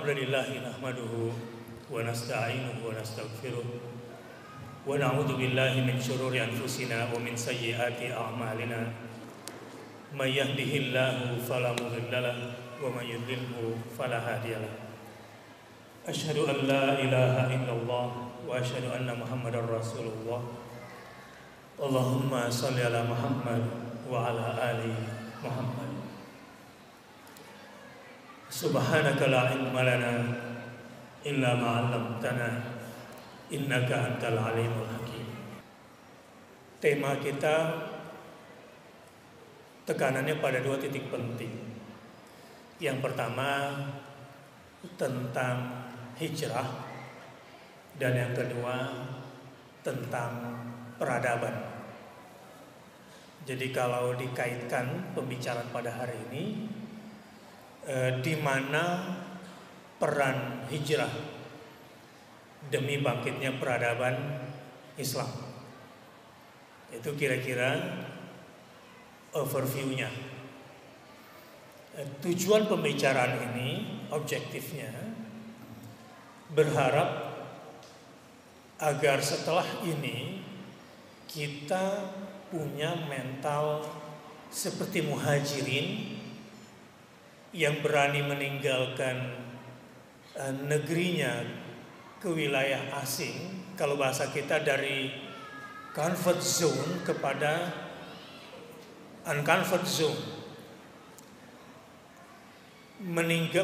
Alhamdulillahi nahmaduhu wa nasta'inuhu wa nastaghfiruh wa na'udzu billahi min syururi anfusina wa min sayyiati a'malina may yahdihillahu fala mudilla lahu wa may yudlilhu fala hadiya lahu. Asyhadu an la ilaha illallah wa asyhadu anna Muhammadar Rasulullah. Allahumma shalli ala Muhammad wa ala ali Muhammad. Subhanaka la ilma lana illa ma 'allamtana innaka antal alimul hakim. Tema kita tekanannya pada dua titik penting. Yang pertama tentang hijrah dan yang kedua tentang peradaban. Jadi kalau dikaitkan pembicaraan pada hari ini, di mana peran hijrah demi bangkitnya peradaban Islam. Itu kira-kira overview-nya. Tujuan pembicaraan ini, objektifnya berharap agar setelah ini kita punya mental seperti muhajirin yang berani meninggalkan negerinya ke wilayah asing. Kalau bahasa kita dari comfort zone kepada uncomfort zone.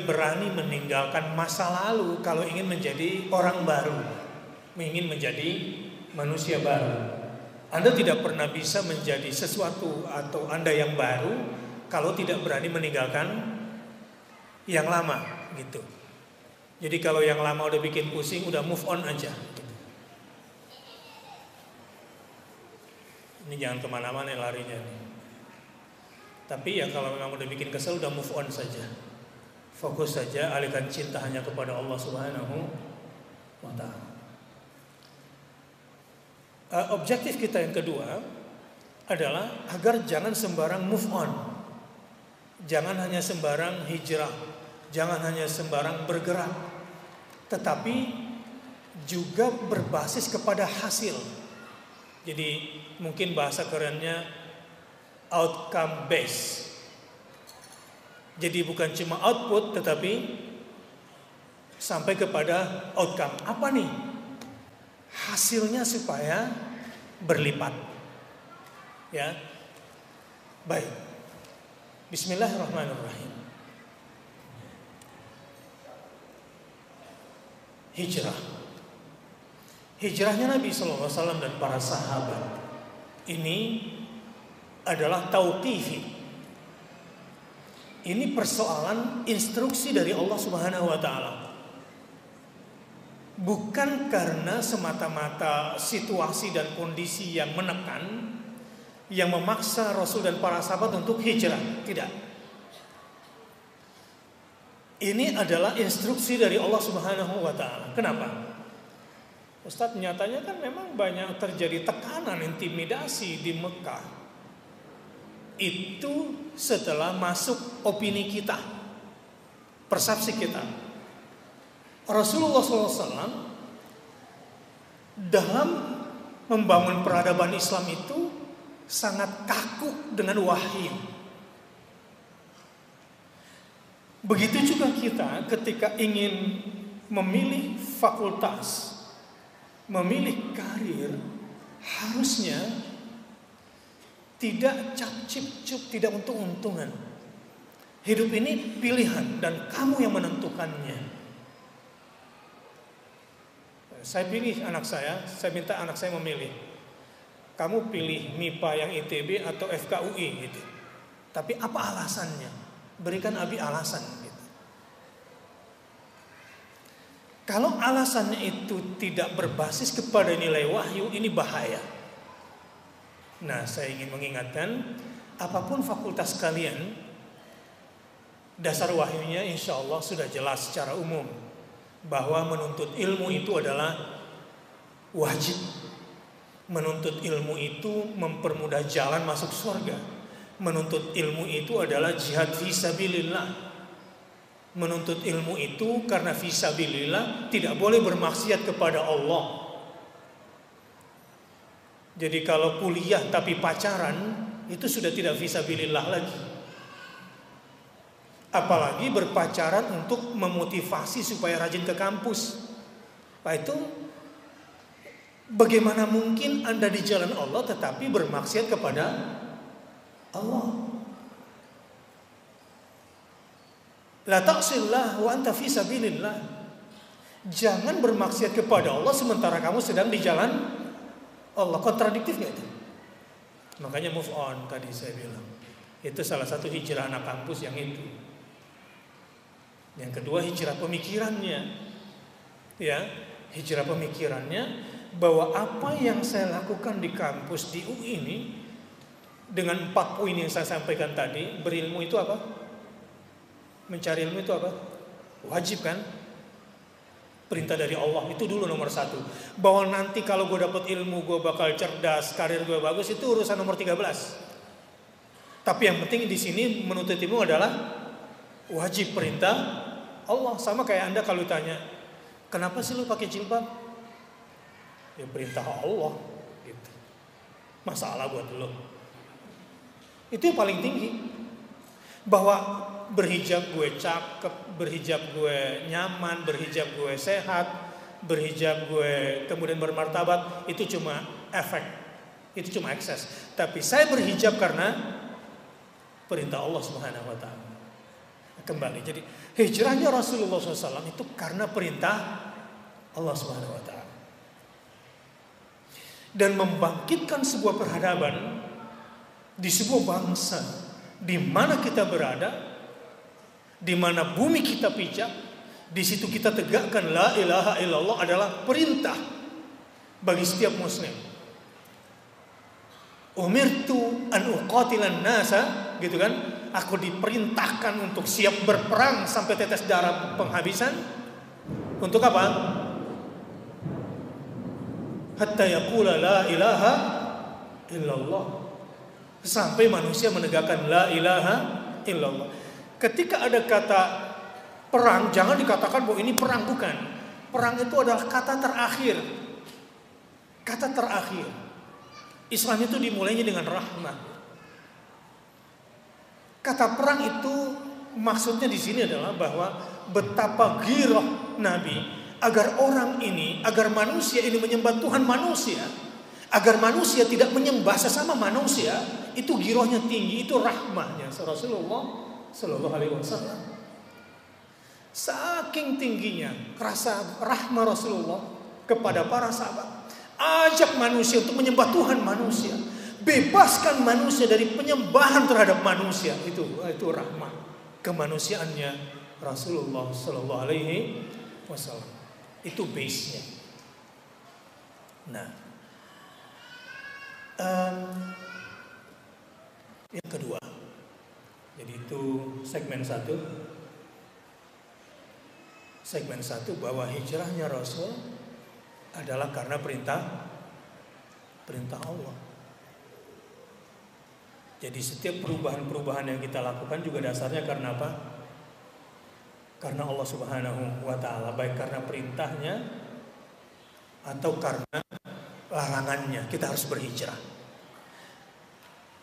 Berani meninggalkan masa lalu kalau ingin menjadi orang baru, ingin menjadi manusia baru. Anda tidak pernah bisa menjadi sesuatu atau Anda yang baru kalau tidak berani meninggalkan yang lama gitu. Jadi kalau yang lama udah bikin pusing, udah move on aja gitu. Ini jangan kemana-mana larinya nih. Tapi ya kalau memang udah bikin kesel, udah move on saja. Fokus saja, alihkan cinta hanya kepada Allah Subhanahu wa ta'ala. Objektif kita yang kedua adalah agar jangan sembarang move on. Jangan hanya sembarang hijrah. Jangan hanya sembarang bergerak, tetapi juga berbasis kepada hasil. Jadi mungkin bahasa kerennya outcome based. Jadi bukan cuma output, tetapi sampai kepada outcome. Apa nih? Hasilnya supaya berlipat. Ya, baik. Bismillahirrahmanirrahim. Hijrahnya Nabi SAW dan para sahabat ini adalah tauqifi. Ini persoalan instruksi dari Allah Subhanahu wa ta'ala. Bukan karena semata-mata situasi dan kondisi yang menekan, yang memaksa Rasul dan para sahabat untuk hijrah. Tidak. Ini adalah instruksi dari Allah Subhanahu wa ta'ala. Kenapa? Ustadz, nyatanya kan memang banyak terjadi tekanan, intimidasi di Mekah. Itu setelah masuk opini kita, persepsi kita. Rasulullah SAW dalam membangun peradaban Islam itu sangat kaku dengan wahyu. Begitu juga kita ketika ingin memilih fakultas, memilih karir, harusnya tidak cap-cip-cup, tidak untung-untungan. Hidup ini pilihan dan kamu yang menentukannya. Saya pilih anak saya minta anak saya memilih. Kamu pilih MIPA yang ITB atau FKUI gitu. Tapi apa alasannya? Berikan Abi alasan gitu. Kalau alasannya itu tidak berbasis kepada nilai wahyu, ini bahaya. Nah, saya ingin mengingatkan, apapun fakultas kalian, dasar wahyunya insya Allah sudah jelas secara umum bahwa menuntut ilmu itu adalah wajib. Menuntut ilmu itu mempermudah jalan masuk surga. Menuntut ilmu itu adalah jihad fi sabilillah. Menuntut ilmu itu karena fisabilillah, tidak boleh bermaksiat kepada Allah. Jadi kalau kuliah tapi pacaran, itu sudah tidak fisabilillah lagi. Apalagi berpacaran untuk memotivasi supaya rajin ke kampus. Nah itu bagaimana mungkin Anda di jalan Allah tetapi bermaksiat kepada Allah? La ta'sillah wa anta fi sabilillah. Jangan bermaksiat kepada Allah sementara kamu sedang di jalan Allah. Kontradiktif gak itu? Makanya move on tadi saya bilang. Itu salah satu hijrah anak kampus yang itu. Yang kedua hijrah pemikirannya. Ya, hijrah pemikirannya bahwa apa yang saya lakukan di kampus di UI ini dengan 4 poin yang saya sampaikan tadi, berilmu itu apa? Mencari ilmu itu apa? Wajib kan? Perintah dari Allah itu dulu nomor 1. Bahwa nanti kalau gue dapet ilmu, gue bakal cerdas, karir gue bagus, itu urusan nomor 13. Tapi yang penting di sini menuntut ilmu adalah wajib, perintah Allah. Sama kayak Anda kalau ditanya, kenapa sih lu pakai jilbab? Ya perintah Allah gitu. Masalah buat lu. Itu yang paling tinggi. Bahwa berhijab gue cakep, berhijab gue nyaman, berhijab gue sehat, berhijab gue kemudian bermartabat, itu cuma efek, itu cuma ekses. Tapi saya berhijab karena perintah Allah Subhanahu wa ta'ala. Kembali, jadi hijrahnya Rasulullah SAW itu karena perintah Allah Subhanahu wa ta'ala. Dan membangkitkan sebuah peradaban di sebuah bangsa di mana kita berada, di mana bumi kita pijak, di situ kita tegakkan la ilaha illallah adalah perintah bagi setiap muslim. Umirtu an uqatilan nasa, gitu kan? Aku diperintahkan untuk siap berperang sampai tetes darah penghabisan. Untuk apa? Hatta yaqula la ilaha illallah. Sampai manusia menegakkan la ilaha illallah. Ketika ada kata perang, jangan dikatakan bahwa ini perang, bukan. Perang itu adalah kata terakhir. Kata terakhir. Islam itu dimulainya dengan rahmah. Kata perang itu maksudnya di sini adalah bahwa betapa girah Nabi agar orang ini, agar manusia ini menyembah Tuhan manusia, agar manusia tidak menyembah sesama manusia. Itu girohnya tinggi, itu rahmahnya Rasulullah Sallallahu Alaihi Wasallam. Saking tingginya rasa rahmah Rasulullah kepada para sahabat, ajak manusia untuk menyembah Tuhan manusia, bebaskan manusia dari penyembahan terhadap manusia. Itu rahmah kemanusiaannya Rasulullah Sallallahu Alaihi Wasallam. Itu base-nya. Nah, yang kedua, jadi itu segmen 1. Segmen 1 bahwa hijrahnya Rasul adalah karena perintah Allah. Jadi setiap perubahan-perubahan yang kita lakukan juga dasarnya karena apa? Karena Allah Subhanahu wa ta'ala, baik karena perintahnya atau karena larangannya. Kita harus berhijrah.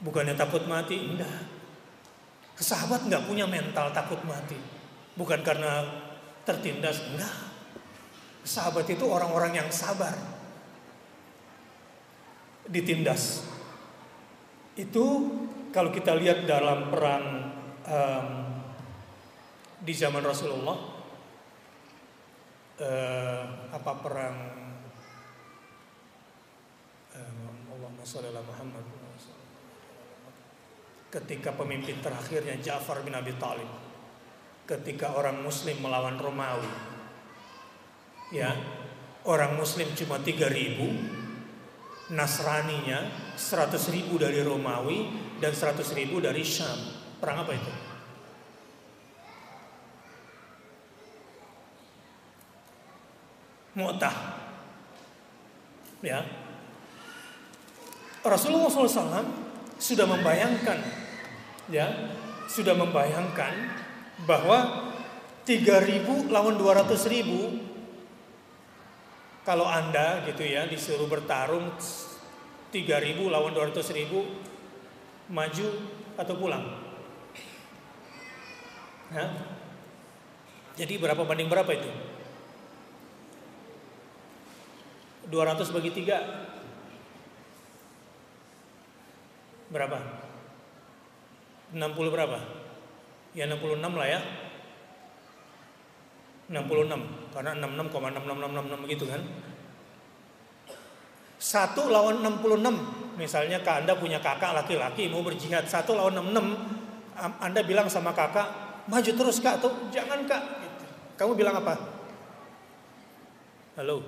Bukannya takut mati, enggak. Sahabat enggak punya mental takut mati. Bukan karena tertindas, enggak. Sahabat itu orang-orang yang sabar. Ditindas. Itu kalau kita lihat dalam perang di zaman Rasulullah, perang Allahumma sholli ala Muhammad, ketika pemimpin terakhirnya Ja'far bin Abi Thalib, ketika orang muslim melawan Romawi, ya, orang muslim cuma 3.000, Nasraninya 100.000 dari Romawi dan 100.000 dari Syam. Perang apa itu? Mu'tah. Ya, Rasulullah SAW sudah membayangkan, ya, sudah membayangkan bahwa 3.000 lawan 200.000. Kalau Anda gitu ya disuruh bertarung 3.000 lawan 200.000, maju atau pulang? Hah? Jadi berapa banding berapa itu? 200 bagi 3 berapa? 60 berapa? Ya 66 lah ya. 66 karena 66,6666 gitu kan. 1 lawan 66. Misalnya Anda punya kakak laki-laki mau berjihad, 1 lawan 66. Anda bilang sama kakak, maju terus kak, atau jangan kak gitu. Kamu bilang apa? Halo?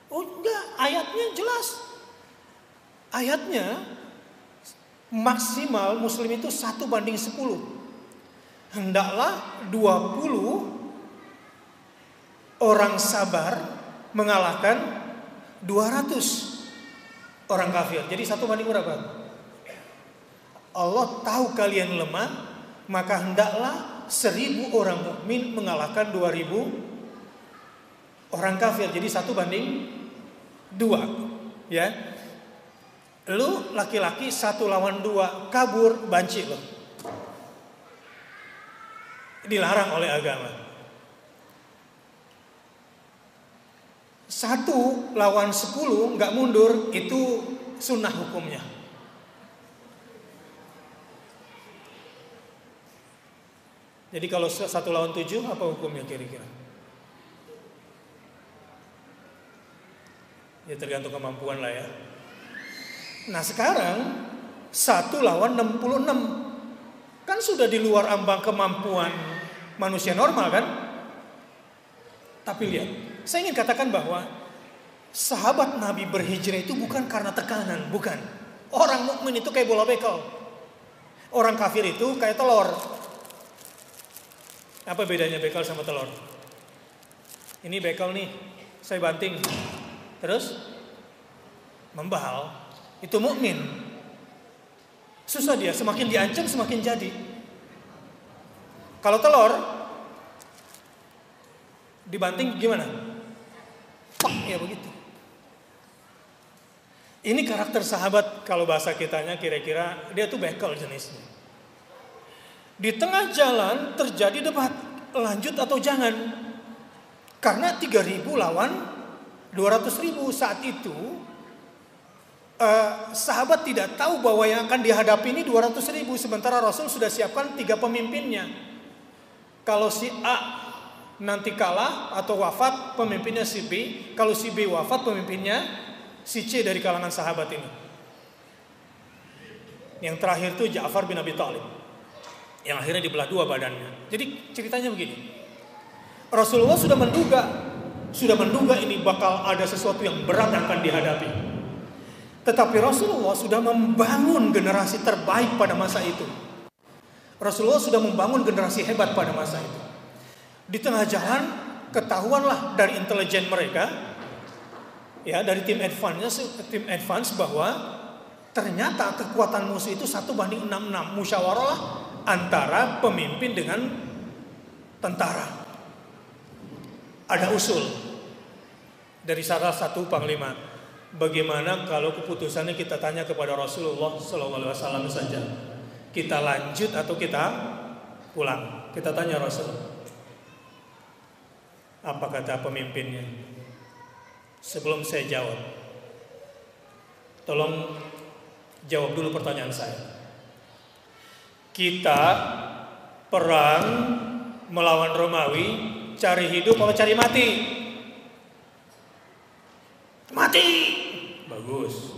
Oh enggak, ayatnya jelas. Ayatnya maksimal muslim itu 1:10. Hendaklah 20 orang sabar mengalahkan 200 orang kafir. Jadi 1 banding berapa? Allah tahu kalian lemah, maka hendaklah 1.000 orang mukmin mengalahkan 2.000 orang kafir. Jadi 1:2. Ya. Lu laki-laki 1 lawan 2 kabur, banci lo. Dilarang oleh agama. 1 lawan 10 nggak mundur, itu sunnah hukumnya. Jadi kalau 1 lawan 7 apa hukumnya kira-kira? Ya tergantung kemampuan lah ya. Nah sekarang 1 lawan 66 kan sudah di luar ambang kemampuan manusia normal kan? Tapi lihat, saya ingin katakan bahwa sahabat Nabi berhijrah itu bukan karena tekanan, bukan. Orang mukmin itu kayak bola bekel. Orang kafir itu kayak telur. Apa bedanya bekel sama telur? Ini bekel nih, saya banting. Terus membahal. Itu mukmin. Susah dia, semakin diancam semakin jadi. Kalau telur dibanting gimana? Pak, ya begitu. Ini karakter sahabat, kalau bahasa kitanya kira-kira dia tuh bekel jenisnya. Di tengah jalan terjadi debat, lanjut atau jangan. Karena 3.000 lawan 200.000 saat itu. Sahabat tidak tahu bahwa yang akan dihadapi ini 200.000, sementara Rasul sudah siapkan 3 pemimpinnya. Kalau si A nanti kalah atau wafat, pemimpinnya si B. Kalau si B wafat, pemimpinnya si C dari kalangan sahabat ini. Yang terakhir itu Ja'far bin Abi Thalib, yang akhirnya dibelah 2 badannya. Jadi ceritanya begini, Rasulullah sudah menduga ini bakal ada sesuatu yang berat yang akan dihadapi. Tetapi Rasulullah sudah membangun generasi terbaik pada masa itu. Rasulullah sudah membangun generasi hebat pada masa itu. Di tengah jalan ketahuanlah dari intelijen mereka, ya dari tim advance bahwa ternyata kekuatan musuh itu 1:66. Musyawarah antara pemimpin dengan tentara. Ada usul dari salah satu panglima. Bagaimana kalau keputusannya kita tanya kepada Rasulullah SAW saja? Kita lanjut atau kita pulang? Kita tanya Rasul. Apa kata pemimpinnya? Sebelum saya jawab, tolong jawab dulu pertanyaan saya. Kita perang melawan Romawi, cari hidup atau cari mati? Mati. Bagus.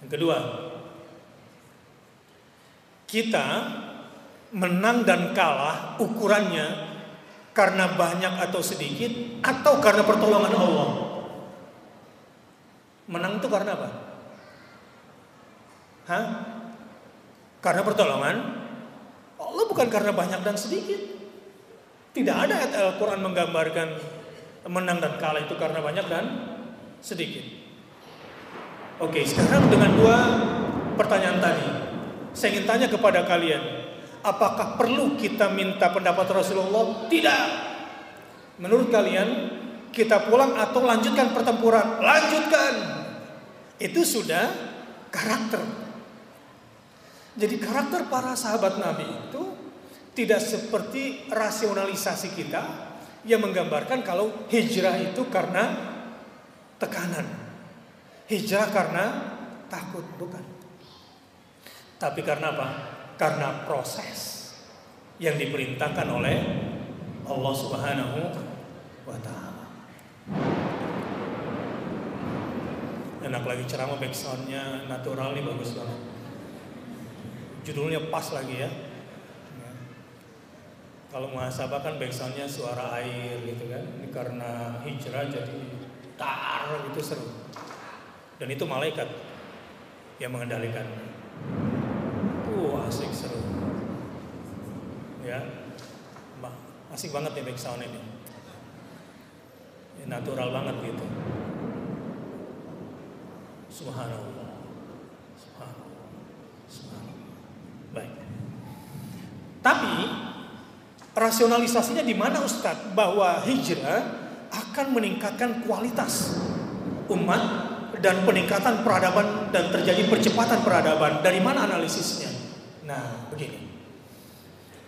Yang kedua, kita menang dan kalah ukurannya karena banyak atau sedikit, atau karena pertolongan Allah. Menang itu karena apa? Hah? Karena pertolongan Allah, bukan karena banyak dan sedikit. Tidak ada ayat Al-Quran menggambarkan menang dan kalah itu karena banyak dan sedikit. Oke, sekarang dengan 2 pertanyaan tadi, Saya ingin tanya kepada kalian, apakah perlu kita minta pendapat Rasulullah? Tidak. Menurut kalian, kita pulang atau lanjutkan pertempuran? Lanjutkan. Itu sudah karakter. Jadi karakter para sahabat Nabi itu tidak seperti rasionalisasi kita yang menggambarkan kalau hijrah itu karena tekanan. Hijrah karena takut, bukan. Tapi karena apa? Karena proses yang diperintahkan oleh Allah Subhanahu wa ta'ala. Enak lagi ceramah, backsoundnya natural nih, bagus banget. Judulnya pas lagi ya. Kalau muhasabah kan backsoundnya suara air gitu kan. Ini karena hijrah jadi tar gitu, seru. Dan itu malaikat yang mengendalikan. Asik, seru. Ya, asik banget nih backsound ini. Natural banget gitu. Subhanallah. Subhanallah. Subhanallah. Baik. Tapi rasionalisasinya di mana Ustadz? Bahwa hijrah akan meningkatkan kualitas umat dan peningkatan peradaban dan terjadi percepatan peradaban. Dari mana analisisnya? Nah, begini.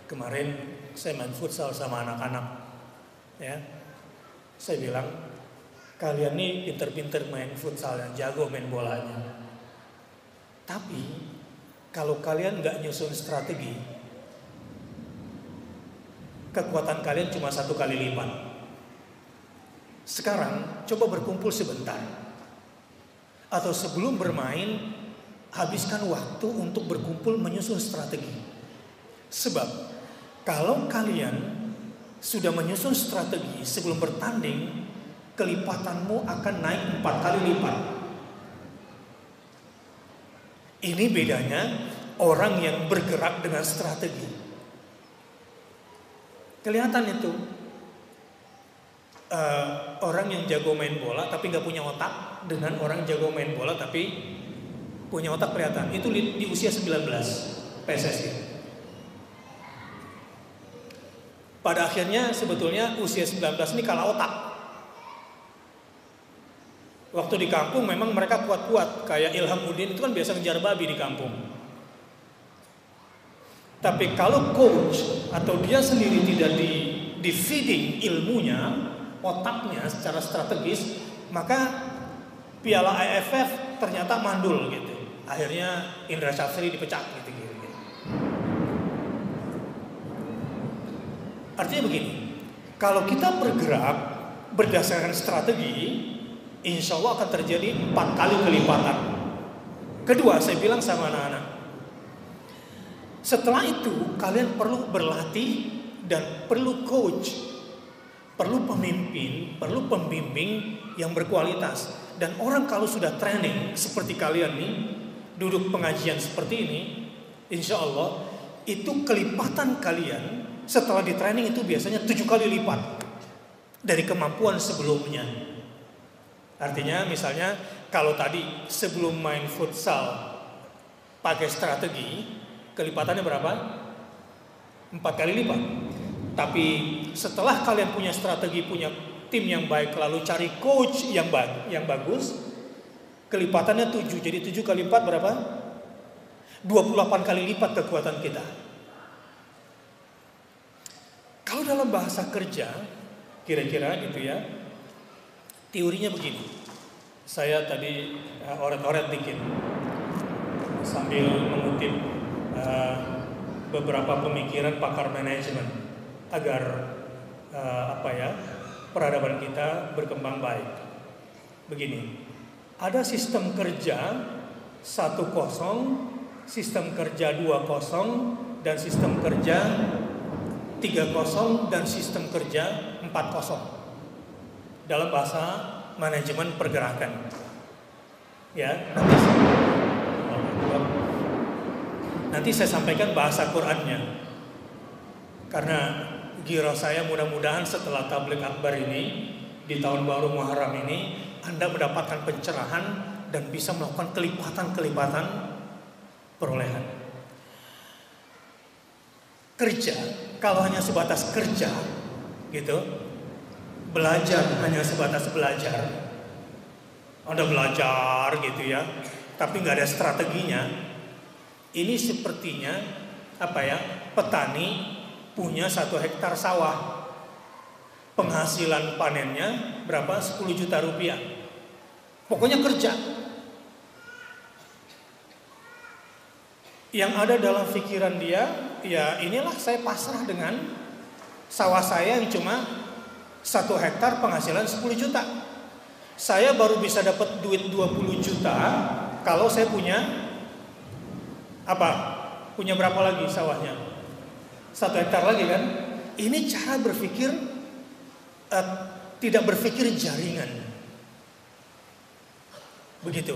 Kemarin saya main futsal sama anak-anak. Ya. Saya bilang, kalian nih pinter-pinter main futsal, yang jago main bolanya. Tapi kalau kalian nggak nyusun strategi, kekuatan kalian cuma 1 kali lipat. Sekarang coba berkumpul sebentar. Atau sebelum bermain, habiskan waktu untuk berkumpul menyusun strategi. Sebab kalau kalian sudah menyusun strategi sebelum bertanding, kelipatanmu akan naik 4 kali lipat. Ini bedanya orang yang bergerak dengan strategi. Kelihatan itu orang yang jago main bola tapi nggak punya otak dengan orang jago main bola tapi punya otak, kelihatan. Itu di usia 19 PSSI. Pada akhirnya sebetulnya usia 19 ini kalah otak. Waktu di kampung memang mereka kuat-kuat, kayak Ilham Udin itu kan biasa ngejar babi di kampung. Tapi kalau coach atau dia sendiri tidak di feeding ilmunya, otaknya secara strategis, maka piala AFF ternyata mandul gitu. Akhirnya Indra Syafri dipecat gitu. Artinya begini, kalau kita bergerak berdasarkan strategi, insya Allah akan terjadi 4 kali kelipatan. Kedua, saya bilang sama anak-anak, setelah itu kalian perlu berlatih dan perlu coach, perlu pemimpin, perlu pembimbing yang berkualitas. Dan orang kalau sudah training seperti kalian nih, duduk pengajian seperti ini, insya Allah itu kelipatan kalian setelah di training itu biasanya 7 kali lipat dari kemampuan sebelumnya. Artinya misalnya kalau tadi sebelum main futsal pakai strategi, kelipatannya berapa? 4 kali lipat. Tapi setelah kalian punya strategi, punya tim yang baik, lalu cari coach yang bagus, kelipatannya 7. Jadi 7 kali 4 berapa? 28 kali lipat kekuatan kita. Kalau dalam bahasa kerja, kira-kira gitu ya, teorinya begini. Saya tadi oret-oret dikit sambil mengutip beberapa pemikiran pakar manajemen agar peradaban kita berkembang baik. Begini, ada sistem kerja 1-0, sistem kerja 2-0, dan sistem kerja 3-0, dan sistem kerja 4-0 dalam bahasa manajemen pergerakan. Ya, nanti saya sampaikan bahasa Qur'annya. Karena giro saya mudah-mudahan setelah tabligh akbar ini di tahun baru Muharram ini Anda mendapatkan pencerahan dan bisa melakukan kelipatan-kelipatan perolehan. Kerja, kalau hanya sebatas kerja, gitu, belajar hanya sebatas belajar, Anda belajar gitu ya, tapi nggak ada strateginya. Ini sepertinya petani punya 1 hektar sawah, penghasilan panennya berapa? 10 juta rupiah. Pokoknya kerja. Yang ada dalam pikiran dia, ya inilah saya pasrah dengan sawah saya yang cuma 1 hektar penghasilan 10 juta. Saya baru bisa dapat duit 20 juta kalau saya punya punya berapa lagi sawahnya? 1 hektar lagi kan? Ini cara berpikir tidak berpikir jaringan. Begitu.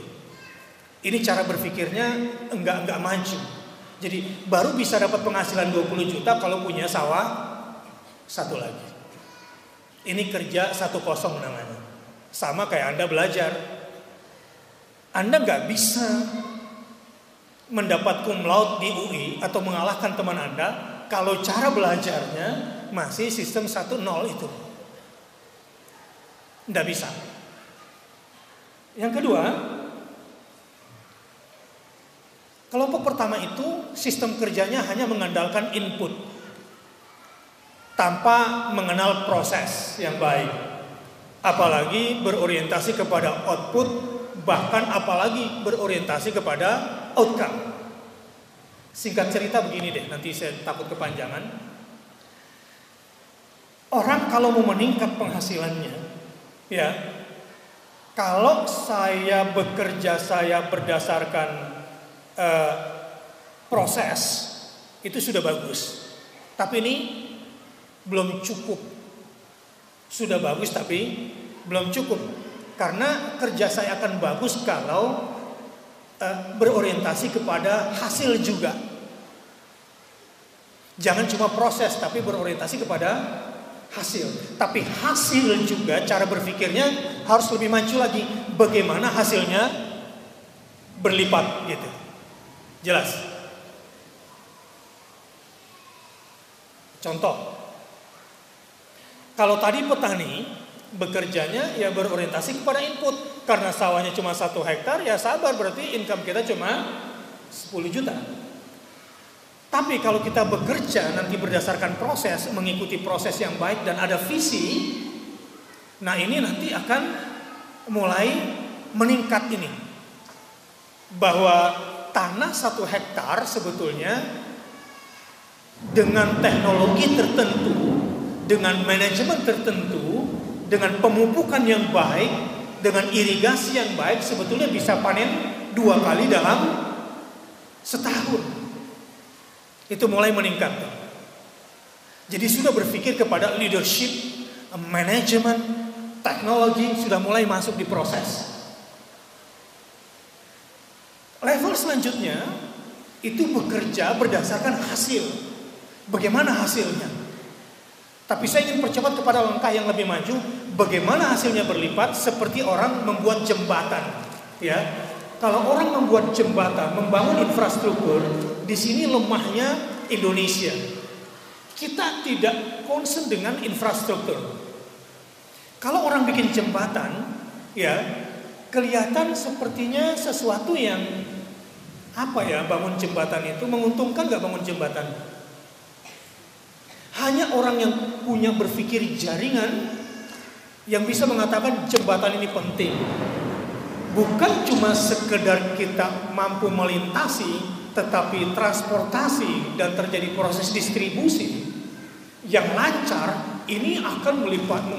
Ini cara berpikirnya enggak maju. Jadi baru bisa dapat penghasilan 20 juta kalau punya sawah 1 lagi. Ini kerja 1-0 namanya. Sama kayak Anda belajar. Anda nggak bisa mendapat cum laude di UI atau mengalahkan teman Anda kalau cara belajarnya masih sistem 1-0 itu. Nggak bisa. Yang kedua, kelompok pertama itu sistem kerjanya hanya mengandalkan input tanpa mengenal proses yang baik. Apalagi berorientasi kepada output, bahkan apalagi berorientasi kepada outcome. Singkat cerita begini deh, nanti saya takut kepanjangan. Orang kalau mau meningkat penghasilannya, ya, kalau saya bekerja saya berdasarkan proses, itu sudah bagus. Tapi ini belum cukup. Sudah bagus tapi belum cukup. Karena kerja saya akan bagus kalau berorientasi kepada hasil juga. Jangan cuma proses tapi berorientasi kepada hasil. Tapi hasil juga cara berpikirnya harus lebih maju lagi. Bagaimana hasilnya berlipat gitu. Jelas? Contoh. Kalau tadi petani bekerjanya ya berorientasi kepada input. Karena sawahnya cuma 1 hektar, ya sabar, berarti income kita cuma 10 juta. Tapi kalau kita bekerja nanti berdasarkan proses, mengikuti proses yang baik dan ada visi, nah ini nanti akan mulai meningkat ini. Bahwa tanah 1 hektar sebetulnya dengan teknologi tertentu, dengan manajemen tertentu, dengan pemupukan yang baik, dengan irigasi yang baik, sebetulnya bisa panen 2 kali dalam setahun. Itu mulai meningkat. Jadi sudah berpikir kepada leadership, manajemen, teknologi sudah mulai masuk di proses. Level selanjutnya itu bekerja berdasarkan hasil. Bagaimana hasilnya? Tapi saya ingin percepat kepada langkah yang lebih maju. Bagaimana hasilnya berlipat? Seperti orang membuat jembatan, ya. Kalau orang membuat jembatan, membangun infrastruktur, di sini lemahnya Indonesia. Kita tidak concern dengan infrastruktur. Kalau orang bikin jembatan, ya, kelihatan sepertinya sesuatu yang bangun jembatan itu menguntungkan nggak bangun jembatan? Hanya orang yang punya berpikir jaringan yang bisa mengatakan jembatan ini penting. Bukan cuma sekedar kita mampu melintasi, tetapi transportasi dan terjadi proses distribusi yang lancar, ini akan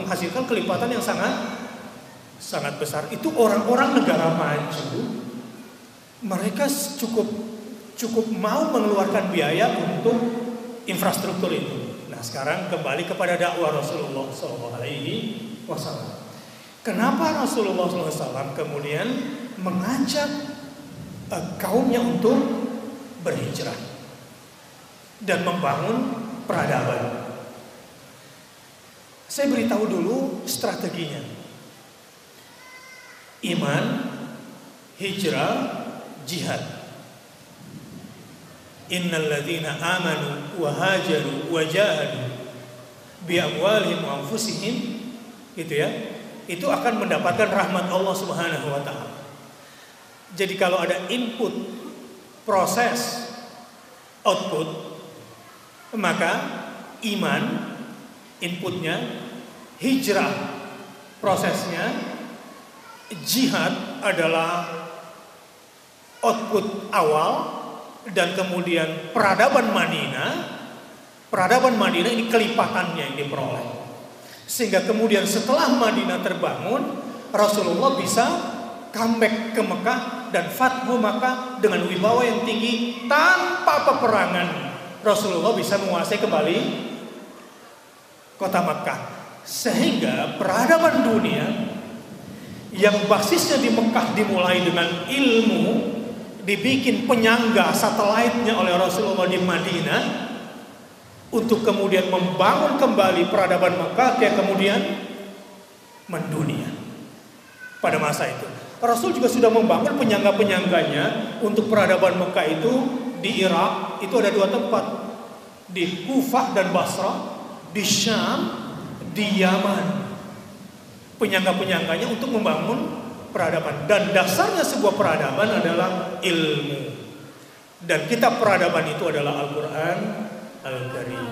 menghasilkan kelipatan yang sangat besar. Itu orang-orang negara maju, mereka cukup mau mengeluarkan biaya untuk infrastruktur itu. Nah, sekarang kembali kepada dakwah Rasulullah SAW. Kenapa Rasulullah SAW kemudian mengajak kaumnya untuk berhijrah dan membangun peradaban? Saya beritahu dulu strateginya. Iman, hijrah, jihad. Innal ladzina amanu wa hajaru wa jahadu bi amwalihim wa anfusihim, gitu ya, itu akan mendapatkan rahmat Allah Subhanahu wa taala. Jadi kalau ada input, proses, output, maka iman inputnya, hijrah prosesnya, jihad adalah output awal, dan kemudian peradaban Madinah ini kelipatannya yang diperoleh. Sehingga kemudian setelah Madinah terbangun, Rasulullah bisa comeback ke Mekah dan Fathu Makkah dengan wibawa yang tinggi tanpa peperangan. Rasulullah bisa menguasai kembali kota Makkah. Sehingga peradaban dunia yang basisnya di Mekah dimulai dengan ilmu, dibikin penyangga satelitnya oleh Rasulullah di Madinah untuk kemudian membangun kembali peradaban Mekah yang kemudian mendunia. Pada masa itu Rasul juga sudah membangun penyangga-penyangganya untuk peradaban Mekah itu. Di Irak itu ada 2 tempat, di Kufah dan Basrah, di Syam, di Yaman. Penyangga-penyangganya untuk membangun peradaban, dan dasarnya sebuah peradaban adalah ilmu, dan kitab peradaban itu adalah Al-Quran Al-Karim.